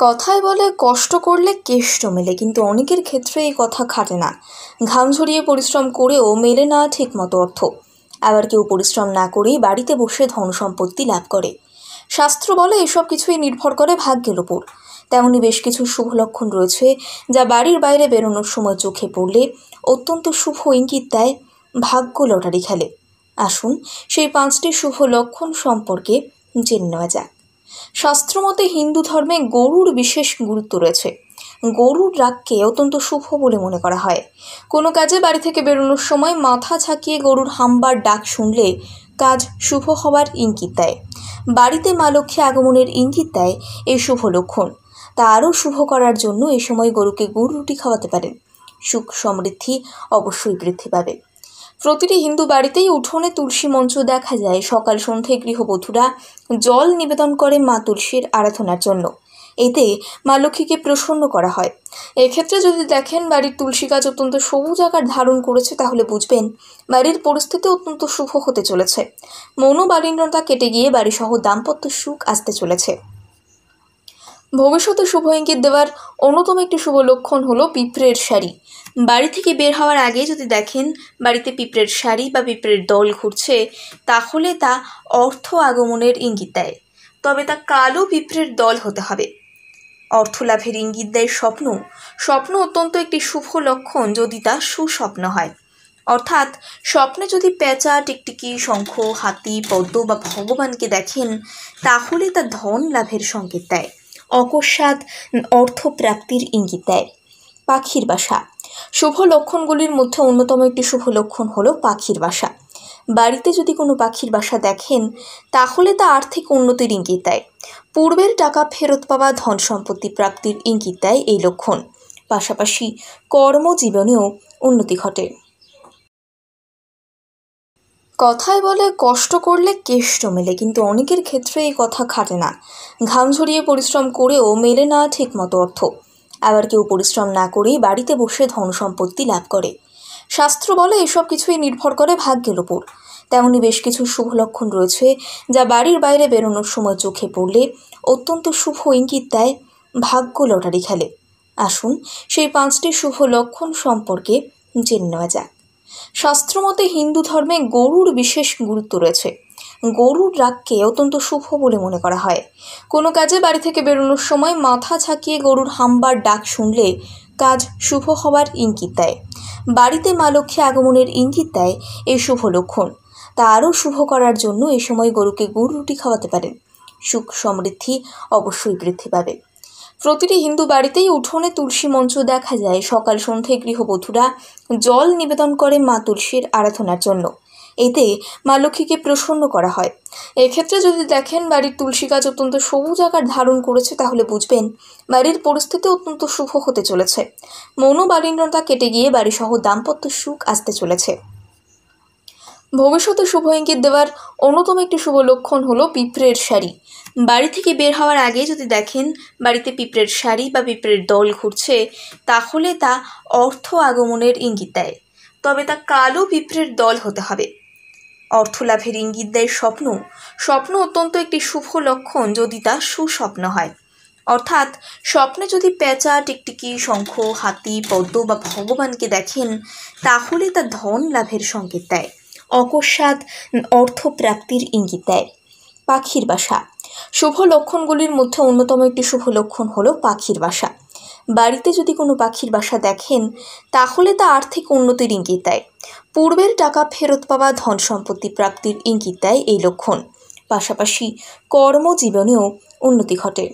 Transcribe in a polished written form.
কথায় বলে কষ্ট করলে কেষ্ট মেলে, কিন্তু অনেকের ক্ষেত্রে এই কথা খাটে না। ঘাম ঝরিয়ে পরিশ্রম করেও মেলে না ঠিকমতো অর্থ। আবার কেউ পরিশ্রম না করেই বাড়িতে বসে ধন সম্পত্তি লাভ করে। শাস্ত্র বলে এসব কিছুই নির্ভর করে ভাগ্যের ওপর। তেমনি বেশ কিছু শুভ লক্ষণ রয়েছে যা বাড়ির বাইরে বেরোনোর সময় চোখে পড়লে অত্যন্ত শুভ ইঙ্গিত দেয় ভাগ্য লটারি খেলে। আসুন সেই 5টি শুভ লক্ষণ সম্পর্কে জেনে নেওয়া যাক। শাস্ত্রমতে হিন্দু ধর্মে গরুর বিশেষ গুরুত্ব রয়েছে। গরুর রাগকে অত্যন্ত শুভ বলে মনে করা হয়। কোনো কাজে বাড়ি থেকে বেরোনোর সময় মাথা ঝাঁকিয়ে গরুর হাম্বার ডাক শুনলে কাজ শুভ হওয়ার ইঙ্গিত দেয়। বাড়িতে মা লক্ষ্মী আগমনের ইঙ্গিত দেয় এই শুভ লক্ষণ। তা আরও শুভ করার জন্য এই সময় গরুকে গুড় রুটি খাওয়াতে পারেন। সুখ সমৃদ্ধি অবশ্যই বৃদ্ধি পাবে। প্রতিটি হিন্দু বাড়িতেই উঠোনে তুলসী মঞ্চ দেখা যায়। সকাল সন্ধ্যায় গৃহবধূরা জল নিবেদন করে মা তুলসীর আরাধনার জন্য। এতে মা লক্ষ্মীকে প্রসন্ন করা হয়। এক্ষেত্রে যদি দেখেন বাড়ির তুলসী গাছ অত্যন্ত সবুজ আকার ধারণ করেছে, তাহলে বুঝবেন বাড়ির পরিস্থিতি অত্যন্ত শুভ হতে চলেছে। মনোমালিন্যতা কেটে গিয়ে বাড়িসহ দাম্পত্য সুখ আসতে চলেছে। ভবিষ্যতে শুভ ইঙ্গিত দেওয়ার অন্যতম একটি শুভ লক্ষণ হলো পিঁপড়ের শাড়ি। বাড়ি থেকে বের হওয়ার আগে যদি দেখেন বাড়িতে পিঁপড়ের শাড়ি বা পিঁপড়ের দল ঘুরছে, তাহলে তা অর্থ আগমনের ইঙ্গিত দেয়। তবে তা কালো পিঁপড়ের দল হতে হবে। অর্থ লাভের ইঙ্গিত দেয় স্বপ্ন। স্বপ্ন অত্যন্ত একটি শুভ লক্ষণ যদি তা সুস্বপ্ন হয়। অর্থাৎ স্বপ্নে যদি পেঁচা, টিকটিকি, শঙ্খ, হাতি, পদ্ম বা ভগবানকে দেখেন, তাহলে তা ধন লাভের সংকেত দেয়। অকস্মাৎ অর্থপ্রাপ্তির ইঙ্গিত দেয়। পাখির বাসা। শুভ লক্ষণগুলির মধ্যে অন্যতম একটি শুভ লক্ষণ হলো পাখির বাসা। বাড়িতে যদি কোনো পাখির বাসা দেখেন, তাহলে তা আর্থিক উন্নতির ইঙ্গিত দেয়। পূর্বের টাকা ফেরত পাওয়া, ধন সম্পত্তি প্রাপ্তির ইঙ্গিত দেয় এই লক্ষণ। পাশাপাশি কর্মজীবনেও উন্নতি ঘটে। কথায় বলে কষ্ট করলে কেষ্ট মেলে, কিন্তু অনেকের ক্ষেত্রে এই কথা খাটে না। ঘাম ঝরিয়ে পরিশ্রম করেও মেলে না ঠিকমতো অর্থ। আবার কেউ পরিশ্রম না করেই বাড়িতে বসে ধন সম্পত্তি লাভ করে। শাস্ত্র বলে এসব কিছুই নির্ভর করে ভাগ্যের ওপর। তেমনি বেশ কিছু শুভ লক্ষণ রয়েছে যা বাড়ির বাইরে বেরোনোর সময় চোখে পড়লে অত্যন্ত শুভ ইঙ্গিত দেয় ভাগ্য লটারি খেলে। আসুন সেই 5টি শুভ লক্ষণ সম্পর্কে জেনে নেওয়া যাক। শাস্ত্রমতে হিন্দু ধর্মে গরুর বিশেষ গুরুত্ব রয়েছে। গরুর রাগকে অত্যন্ত শুভ বলে মনে করা হয়। কোনো কাজে বাড়ি থেকে বেরোনোর সময় মাথা ঝাঁকিয়ে গরুর হাম্বার ডাক শুনলে কাজ শুভ হওয়ার ইঙ্গিত দেয়। বাড়িতে মা লক্ষ্মী আগমনের ইঙ্গিত দেয় এই শুভ লক্ষণ। তা আরও শুভ করার জন্য এই সময় গরুকে গুড় রুটি খাওয়াতে পারেন। সুখ সমৃদ্ধি অবশ্যই বৃদ্ধি পাবে। প্রতিটি হিন্দু বাড়িতেই উঠোনে তুলসী মঞ্চ দেখা যায়। সকাল সন্ধ্যায় গৃহবধূরা জল নিবেদন করে মা তুলসীর আরাধনার জন্য। এতে মা লক্ষ্মীকে প্রসন্ন করা হয়। এক্ষেত্রে যদি দেখেন বাড়ির তুলসী গাছ অত্যন্ত সবুজ আকার ধারণ করেছে, তাহলে বুঝবেন বাড়ির পরিস্থিতি অত্যন্ত শুভ হতে চলেছে। মনোমালিন্যতা কেটে গিয়ে বাড়িসহ দাম্পত্য সুখ আসতে চলেছে। ভবিষ্যতে শুভ ইঙ্গিত দেওয়ার অন্যতম একটি শুভ লক্ষণ হলো পিঁপড়ের শাড়ি। বাড়ি থেকে বের হওয়ার আগে যদি দেখেন বাড়িতে পিঁপড়ের শাড়ি বা পিঁপড়ের দল ঘুরছে, তাহলে তা অর্থ আগমনের ইঙ্গিত দেয়। তবে তা কালো পিঁপড়ের দল হতে হবে। অর্থ লাভের ইঙ্গিত দেয় স্বপ্ন। স্বপ্ন অত্যন্ত একটি শুভ লক্ষণ যদি তা সুস্বপ্ন হয়। অর্থাৎ স্বপ্নে যদি পেঁচা, টিকটিকি, শঙ্খ, হাতি, পদ্ম বা ভগবানকে দেখেন, তাহলে তা ধন লাভের সংকেত দেয়। অকস্মাৎ অর্থপ্রাপ্তির ইঙ্গিত দেয়। পাখির বাসা। শুভ লক্ষণগুলির মধ্যে অন্যতম একটি শুভ লক্ষণ হলো পাখির বাসা। বাড়িতে যদি কোনো পাখির বাসা দেখেন, তাহলে তা আর্থিক উন্নতির ইঙ্গিত দেয়। পূর্বের টাকা ফেরত পাওয়া, ধন সম্পত্তি প্রাপ্তির ইঙ্গিত দেয় এই লক্ষণ। পাশাপাশি কর্মজীবনেও উন্নতি ঘটে।